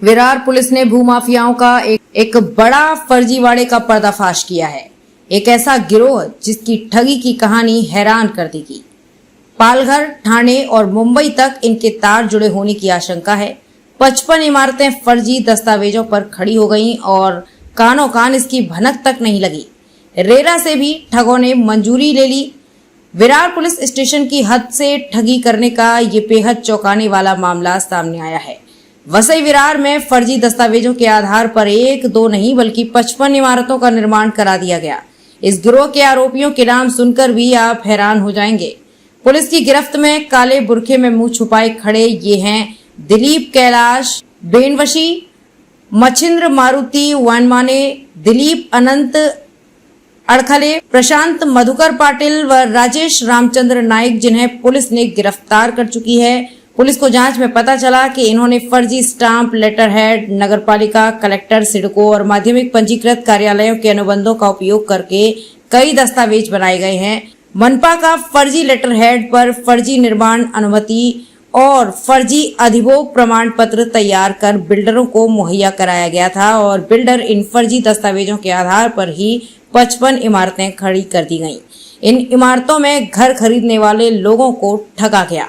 Virar police ने भूमाफियाओं का एक बड़ा फर्जीवाड़े का पर्दाफाश किया है। एक ऐसा गिरोह जिसकी ठगी की कहानी हैरान कर देगी। पालघर, ठाणे और मुंबई तक इनके तार जुड़े होने की आशंका है। 55 इमारतें फर्जी दस्तावेजों पर खड़ी हो गईं और कानों कान इसकी भनक तक नहीं लगी। रेरा से भी ठगों ने मंजूरी ले ली। विरार पुलिस स्टेशन की हद से ठगी करने का ये बेहद चौंकाने वाला मामला सामने आया है। वसई विरार में फर्जी दस्तावेजों के आधार पर एक दो नहीं बल्कि 55 इमारतों का निर्माण करा दिया गया। इस गिरोह के आरोपियों के नाम सुनकर भी आप हैरान हो जाएंगे। पुलिस की गिरफ्त में काले बुरखे में मुंह छुपाए खड़े ये हैं दिलीप कैलाश बेनवशी, मच्छिंद्र मारुति वानमाने, दिलीप अनंत अड़खले, प्रशांत मधुकर पाटिल व राजेश रामचंद्र नाइक, जिन्हें पुलिस ने गिरफ्तार कर चुकी है। पुलिस को जांच में पता चला कि इन्होंने फर्जी स्टाम्प, लेटर हेड, नगरपालिका, कलेक्टर, सिडको और माध्यमिक पंजीकृत कार्यालयों के अनुबंधों का उपयोग करके कई दस्तावेज बनाए गए हैं। मनपा का फर्जी लेटर हेड पर फर्जी निर्माण अनुमति और फर्जी अधिभोग प्रमाण पत्र तैयार कर बिल्डरों को मुहैया कराया गया था और बिल्डर इन फर्जी दस्तावेजों के आधार पर ही 55 इमारतें खड़ी कर दी गईं। इन इमारतों में घर खरीदने वाले लोगों को ठगा गया।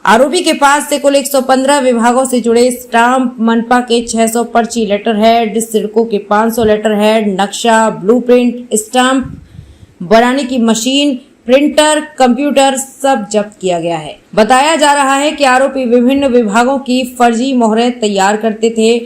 आरोपी के पास से कुल 115 विभागों से जुड़े स्टाम्प, मनपा के 600 पर्ची लेटर हेड, सिडको के 500 लेटर हेड, नक्शा, ब्लूप्रिंट, स्टाम्प बनाने की मशीन, प्रिंटर, कंप्यूटर सब जब्त किया गया है। बताया जा रहा है कि आरोपी विभिन्न विभागों की फर्जी मोहरें तैयार करते थे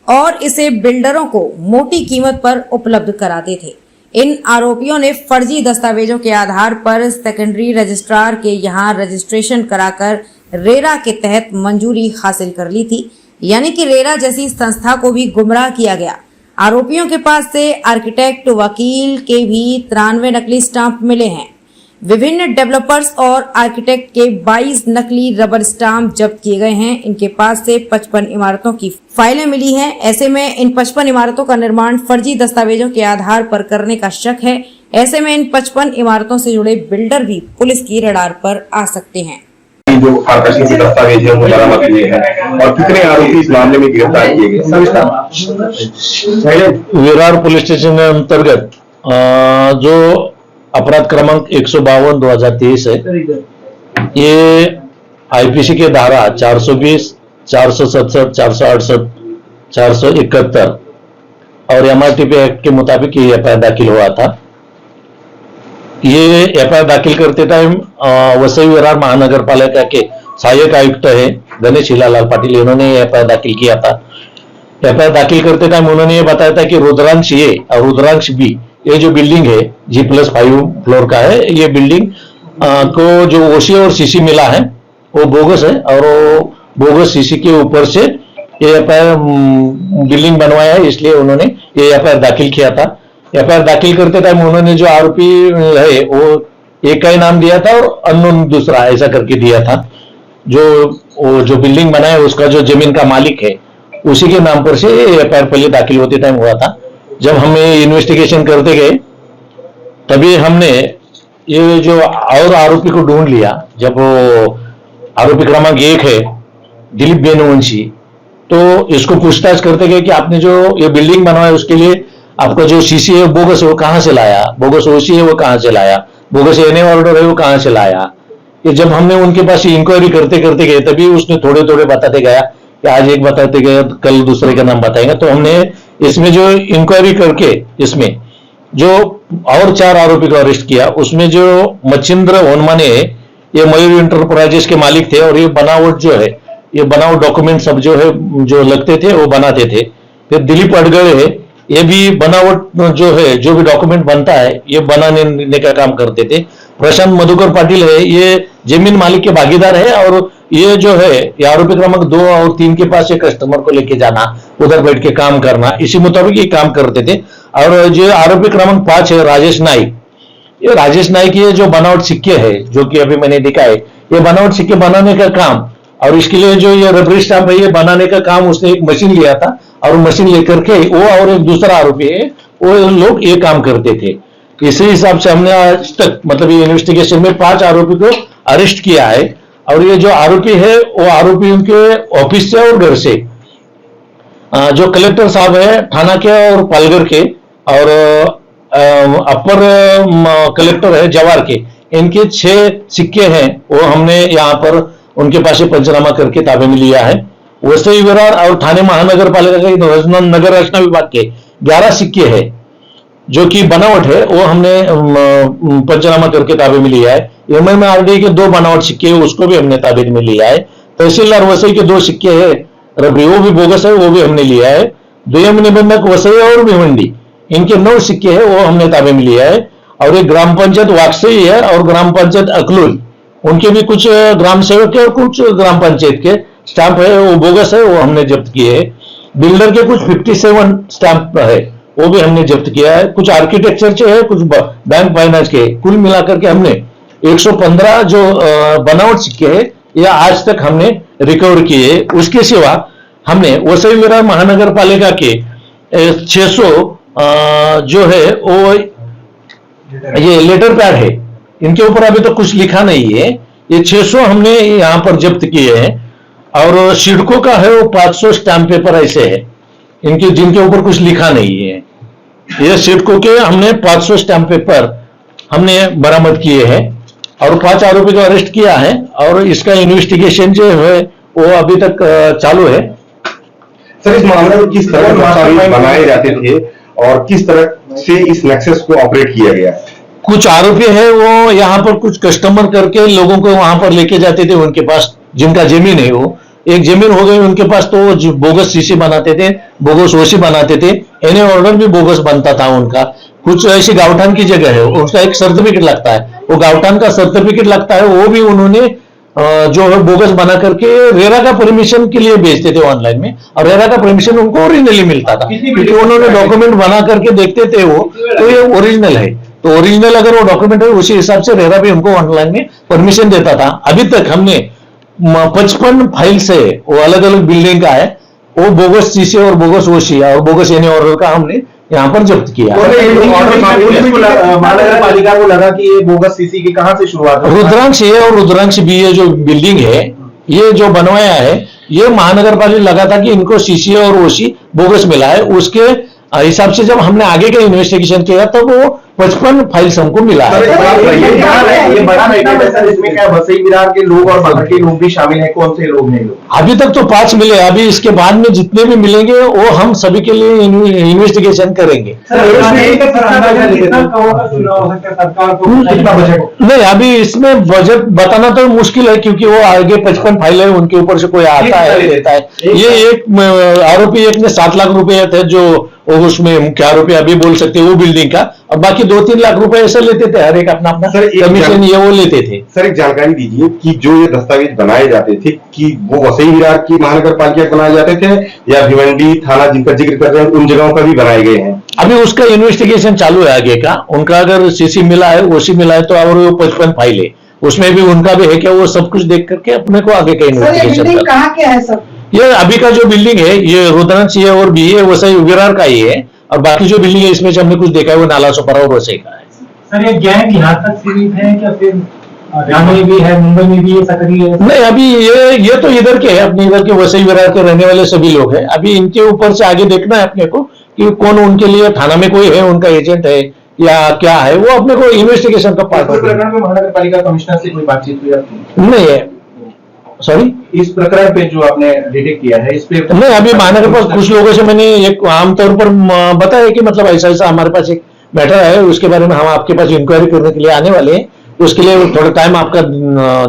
और इसे बिल्डरों को मोटी कीमत पर उपलब्ध कराते थे। इन आरोपियों ने फर्जी दस्तावेजों के आधार पर सेकेंडरी रजिस्ट्रार के यहाँ रजिस्ट्रेशन कराकर रेरा के तहत मंजूरी हासिल कर ली थी, यानी कि रेरा जैसी संस्था को भी गुमराह किया गया। आरोपियों के पास से आर्किटेक्ट, वकील के भी 93 नकली स्टाम्प मिले हैं। विभिन्न डेवलपर्स और आर्किटेक्ट के 22 नकली रबर स्टाम्प जब्त किए गए हैं। इनके पास से 55 इमारतों की फाइलें मिली हैं। ऐसे में इन 55 इमारतों का निर्माण फर्जी दस्तावेजों के आधार पर करने का शक है। ऐसे में इन 55 इमारतों से जुड़े बिल्डर भी पुलिस की रडार पर आ सकते हैं। जो आकस्मिक दस्तावेज है वो बरामद हुए हैं और कितने आरोपी इस मामले में गिरफ्तार किए गए? विरार पुलिस स्टेशन के अंतर्गत जो अपराध क्रमांक 152/2023 है, ये आईपीसी के धारा 420, 470, 468, 471 और एमआरटीपी एक्ट के मुताबिक ये एफआईआर दाखिल हुआ था। ये एफआईआर दाखिल करते टाइम वसई विरार महानगर पालिका के सहायक आयुक्त है गणेश हिलालाल पाटिल, इन्होंने एफआईआर दाखिल किया था। एफआईआर दाखिल करते टाइम उन्होंने ये बताया था कि रुद्रांश ए और रुद्रांश बी, ये जो बिल्डिंग है G+5 फ्लोर का है, ये बिल्डिंग को जो ओसी और सीसी मिला है वो बोगस है और वो बोगस सीसी के ऊपर से ये एफआईआर बिल्डिंग बनवाया है, इसलिए उन्होंने ये एफआईआर दाखिल किया था। एफआईआर दाखिल करते टाइम उन्होंने जो आरोपी है वो एक का ही नाम दिया था और अननोन दूसरा ऐसा करके दिया था। जो बिल्डिंग बना है उसका जो जमीन का मालिक है उसी के नाम पर से एफआईआर पहले दाखिल होते टाइम हुआ था। जब हमें इन्वेस्टिगेशन करते गए तभी हमने ये जो और आरोपी को ढूंढ लिया। जब वो आरोपी क्रमांक 1 है दिलीप बेनवंशी, तो इसको पूछताछ करते गए कि आपने जो ये बिल्डिंग बनवाया उसके लिए आपका जो सीसी है बोगस है वो कहां से लाया, बोगस ओसी है वो कहां से लाया, बोगस एनए ऑर्डर है वो कहां से लाया। ये जब हमने उनके पास इंक्वायरी करते करते गए तभी उसने थोड़े थोड़े बताते गया कि आज एक बताते गए कल दूसरे का नाम बताएंगे। तो हमने इसमें जो इंक्वायरी करके इसमें जो और 4 आरोपी को अरेस्ट किया, उसमें जो मच्छिंद्र वनमाने ये मयूर इंटरप्राइजेस के मालिक थे और ये बनावट जो है, ये बनावट डॉक्यूमेंट सब जो है जो लगते थे वो बनाते थे। फिर दिलीप अड़गड़े है, ये भी बनावट जो है जो भी डॉक्यूमेंट बनता है ये बनाने का काम करते थे। प्रशांत मधुकर पाटिल है, ये जमीन मालिक के भागीदार है और ये जो है ये आरोपी क्रमांक 2 और 3 के पास एक कस्टमर को लेके जाना, उधर बैठ के काम करना, इसी मुताबिक ये काम करते थे। और जो आरोपी क्रमांक 5 है राजेश नाइक, ये राजेश नाइक ये जो बनावट सिक्के है जो कि अभी मैंने देखा है, ये बनावट सिक्के बनाने का काम और इसके लिए जो ये रबरी स्टाम्प है ये बनाने का काम उसने एक मशीन लिया था और मशीन लेकर के वो और एक दूसरा आरोपी है वो लोग ये काम करते थे। इसी हिसाब से हमने आज तक मतलब ये इन्वेस्टिगेशन में 5 आरोपी को अरेस्ट किया है और ये जो आरोपी है वो आरोपियों के ऑफिस से और घर से जो कलेक्टर साहब है थाना के और पालघर के और अपर कलेक्टर है जवार के, इनके 6 सिक्के हैं वो हमने यहाँ पर उनके पास से पंचनामा करके ताबे में लिया है। वसई विरार और थाने महानगर पालिका के नगर रचना विभाग के 11 सिक्के हैं जो कि बनावट है, वो हमने पंचनामा करके ताबे में लिया है। MMRD के 2 बनावट सिक्के हैं, उसको भी हमने ताबे में लिया है। तहसीलदार वसई के 2 सिक्के हैं रबड़ी, वो भी बोगस है, वो भी हमने लिया है। द्वयम निबंधक वसई और भिवंडी, इनके 9 सिक्के हैं, वो हमने ताबे में लिया है। और एक ग्राम पंचायत वाकसई है और ग्राम पंचायत अकलूल, उनके भी कुछ ग्राम सेवक के और कुछ ग्राम पंचायत के स्टाम्प है, वो बोगस है, वो हमने जब्त किए हैं। बिल्डर के कुछ 57 स्टाम्प है, वो भी हमने जब्त किया है। कुछ आर्किटेक्चर के है, कुछ बैंक फाइनेंस के, कुल मिलाकर के हमने 115 जो बनावट सिक्के हैं यह आज तक हमने रिकवर किए। उसके सिवा हमने वसई विरार महानगर पालिका के 600 जो है वो ये लेटर पैड है, इनके ऊपर अभी तो कुछ लिखा नहीं है, ये 600 हमने यहाँ पर जब्त किए हैं। और सिडको का है वो 500 स्टैम्प पेपर ऐसे है इनके, जिनके ऊपर कुछ लिखा नहीं है। ये सिडको के हमने 500 स्टैम्प पेपर हमने बरामद किए हैं और 5 आरोपी को अरेस्ट किया है और इसका इन्वेस्टिगेशन जो है वो अभी तक चालू है। सर, इस मामले में किस तरह दस्तावेज बनाए जाते थे और किस तरह से इस नेक्सस को ऑपरेट किया गया? कुछ आरोपी है वो यहाँ पर कुछ कस्टमर करके लोगों को वहां पर लेके जाते थे, उनके पास जिनका जमीन है, वो एक जमीन हो गई उनके पास, तो वो बोगस सीसी बनाते थे, बोगस ओसी बनाते थे, एनए ऑर्डर भी बोगस बनता था उनका। कुछ ऐसी गावठान की जगह है, उसका एक सर्टिफिकेट लगता है, वो गावठान का सर्टिफिकेट लगता है, वो भी उन्होंने जो है बोगस बना करके रेरा का परमिशन के लिए भेजते थे ऑनलाइन में, और रेरा का परमिशन उनको ओरिजिनली मिलता था क्योंकि उन्होंने डॉक्यूमेंट बना करके देखते थे वो, तो ये ओरिजिनल है, तो ओरिजिनल अगर वो डॉक्यूमेंट है उसी हिसाब से रेरा भी उनको ऑनलाइन में परमिशन देता था। अभी तक हमने 55 फाइल से वो अलग अलग बिल्डिंग का है, वो बोगस सीसी और बोगस ओसी और बोगस एनी ऑर्डर का हमने यहाँ पर जब्त किया। महानगर पालिका को लगा कि ये बोगस सीसी की कहां से शुरुआत हुई? रुद्रांश ए और रुद्रांश बी ये जो बिल्डिंग है, ये जो बनवाया है, ये महानगर पालिका लगा था कि इनको सीसी और ओसी बोगस मिला है। उसके हिसाब से जब हमने आगे का इन्वेस्टिगेशन किया तब वो 55 फाइल्स हमको मिला है। ये बड़ा मैटर है सर, इसमें क्या वसई विरार के लोग और बाहर के लोग भी शामिल हैं? कौन से लोग हैं? अभी तक तो 5 मिले, अभी इसके बाद में जितने भी मिलेंगे वो हम सभी के लिए इन्वेस्टिगेशन करेंगे। नहीं, अभी इसमें बजट बताना तो मुश्किल है क्योंकि वो आगे 55 फाइल है, उनके ऊपर से कोई आता है लेता है। ये एक आरोपी एक ने 7 लाख रुपए थे जो उसमें मुख्य आरोपी अभी बोल सकते हैं वो बिल्डिंग का, और बाकी 2-3 लाख रुपए ऐसा लेते थे, हर एक अपना अपना कमीशन ये वो लेते थे। सर, एक जानकारी दीजिए कि जो ये दस्तावेज बनाए जाते थे कि वो वसई विरार की महानगर पालिका बनाए जाते थे या भिवंडी थाना जिनका जिक्र कर रहे हैं उन जगहों पर भी बनाए गए हैं? अभी उसका इन्वेस्टिगेशन चालू है आगे का, उनका अगर सीसी मिला है ओसी मिला है तो और वो 55 फाइल है, उसमें भी उनका भी है क्या, वो सब कुछ देख करके अपने को आगे का इन्वेस्टिगेशन कहाँ के है सब? ये अभी का जो बिल्डिंग है ये रुद्रांश ए और बी है, वसई विरार का ही है, और बाकी जो बिल्डिंग है इसमें जो हमने कुछ देखा है वो नाला सोपारा और वसई का है। सर, ये गैंग यहाँ तक सीमित है क्या फिर हरियाणा में भी है, मुंबई में भी ये सक्रिय है? नहीं, अभी ये तो इधर के है, अपने इधर के वसई विरार के रहने वाले सभी लोग हैं। अभी इनके ऊपर से आगे देखना है अपने को कि कौन उनके लिए थाना में कोई है, उनका एजेंट है या क्या है, वो अपने को इन्वेस्टिगेशन का पार्ट है। प्रकरण में महानगर पालिका कमिश्नर से कोई बातचीत हुई आपकी? नहीं है, सॉरी, इस प्रकरण पे जो आपने डिटेक्ट किया है इस पे नहीं, अभी महानगर पास कुछ लोगों से मैंने एक आमतौर पर बताया कि मतलब ऐसा ऐसा हमारे पास एक मैटर है, उसके बारे में हम आपके पास इंक्वायरी करने के लिए आने वाले हैं, उसके लिए थोड़ा टाइम आपका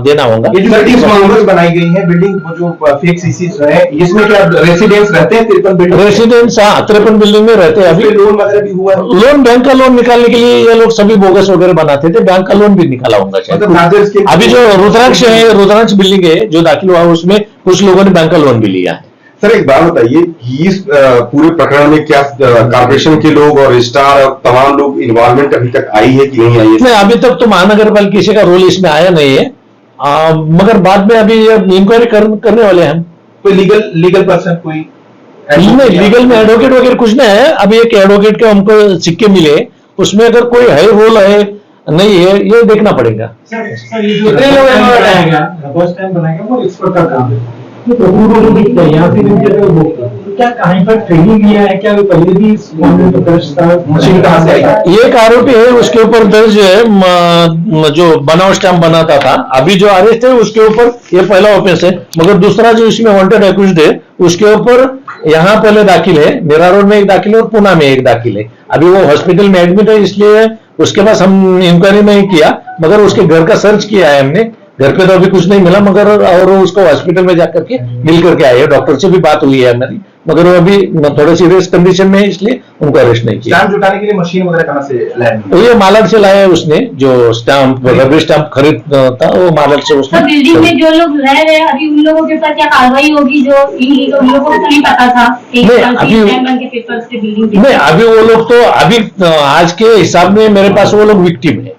देना होगा। ये जो बिल्डिंग बनाई गई है, बिल्डिंग जो फेक सीसीज है, इसमें क्या रेसिडेंट्स रहते हैं? 53 बिल्डिंग रेसिडेंट्स 53 बिल्डिंग में रहते हैं। अभी लोन वगैरह भी हुआ है? लोन, बैंक का लोन निकालने के लिए ये लोग सभी बोगस वगैरह बनाते थे, बैंक का लोन भी निकाला होगा शायद। अभी जो रुद्रांश है, रुद्रांश बिल्डिंग है जो दाखिल हुआ उसमें कुछ लोगों ने बैंक का लोन भी लिया है। सर, एक बात बताइए कि इस पूरे प्रकरण में क्या कॉर्पोरेशन के लोग और रजिस्ट्रार और तमाम लोग इन्वॉल्वमेंट अभी तक आई है कि नहीं आई है? नहीं, अभी तक तो महानगर पालिका किसी का रोल इसमें आया नहीं है, मगर बाद में अभी इंक्वायरी करने वाले हैं। कोई लीगल पर्सन कोई नहीं, लीगल में एडवोकेट वगैरह कुछ नहीं है। अभी एक एडवोकेट के हमको सिक्के मिले, उसमें अगर कोई है रोल है नहीं है ये देखना पड़ेगा। सर, ये जो बनाएगा वो एक्सपर्ट का काम है, तो यहाँ से क्या कहीं पर ट्रेनिंग लिया है क्या? पहले भी इस मामले में दर्ज था? मशीन कहाँ से आई? ये एक आरोपी है, उसके ऊपर दर्ज है जो बनाव स्टैम्प बनाता था। अभी जो अरेस्ट है उसके ऊपर ये पहला ऑफेंस है, मगर दूसरा जो इसमें वांटेड एक्यूज्ड है उसके ऊपर यहाँ पहले दाखिल है, मीरा रोड में एक दाखिल है और पुणे में एक दाखिल है। अभी वो हॉस्पिटल में एडमिट है, इसलिए उसके पास हम इंक्वायरी नहीं किया, मगर उसके घर का सर्च किया है हमने। घर पे तो अभी कुछ नहीं मिला, मगर और उसको हॉस्पिटल में जाकर के मिल करके आए हैं। डॉक्टर से भी बात हुई है हमारी, मगर वो अभी थोड़े सीरियस कंडीशन में है, इसलिए उनको अरेस्ट नहीं किया। स्टैम्प जुटाने के लिए मशीन वगैरह कहाँ से लैंड तो ये मालड़ से लाया है उसने, जो स्टैम्प रबड़ स्टैम्प खरीद था वो मालड़ से तो उसने। बिल्डिंग में जो लोग रह रहे हैं अभी उन लोगों के ऊपर क्या कार्रवाई होगी? जो उन लोगों को तो नहीं पता था नहीं, अभी- के पेपर से बिल्डिंग नहीं, अभी वो लोग तो अभी आज के हिसाब में मेरे पास वो लोग विक्टिम है।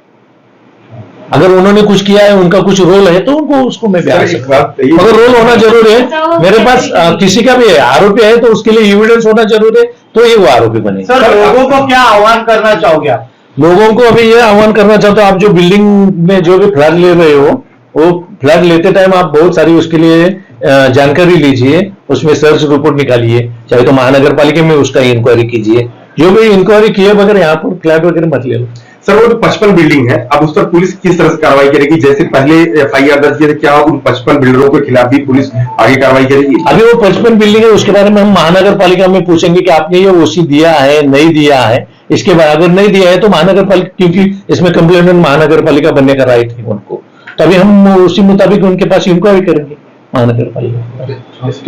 अगर उन्होंने कुछ किया है, उनका कुछ रोल है, तो उनको उसको मैं बयान सर, एक सकता हूं। बात ये- मगर रोल होना जरूरी है। मेरे पास किसी का भी है, आरोपी है तो उसके लिए एविडेंस होना जरूरी है, तो ये वो आरोपी बने। सर लोगों को क्या आह्वान करना चाहोगे आप? लोगों को अभी ये आह्वान करना चाहता हूं, आप जो बिल्डिंग में जो भी फ्लैट ले रहे हो, वो फ्लैट लेते टाइम आप बहुत सारी उसके लिए जानकारी लीजिए, उसमें सर्च रिपोर्ट निकालिए, चाहे तो महानगर पालिका में उसका इंक्वायरी कीजिए। जो भी इंक्वायरी किए बगैर यहाँ पर फ्लैट वगैरह मत ले लो। सर वो जो 55 बिल्डिंग है, अब उस पर पुलिस किस तरह से कार्रवाई करेगी? जैसे पहले FIR दर्ज किए थे, क्या उन 55 बिल्डरों के खिलाफ भी पुलिस आगे कार्रवाई करेगी? अभी वो 55 बिल्डिंग है, उसके बारे में हम महानगर पालिका में पूछेंगे कि आपने ये ओसी दिया है, नहीं दिया है। इसके बाद अगर नहीं दिया है तो महानगर पालिका, क्योंकि इसमें कंप्लेनेंट महानगर पालिका बनने का राइट है उनको, तभी हम उसी मुताबिक उनके पास इंक्वायरी करेंगे महानगर पालिका।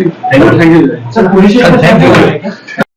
Thank you. Sir police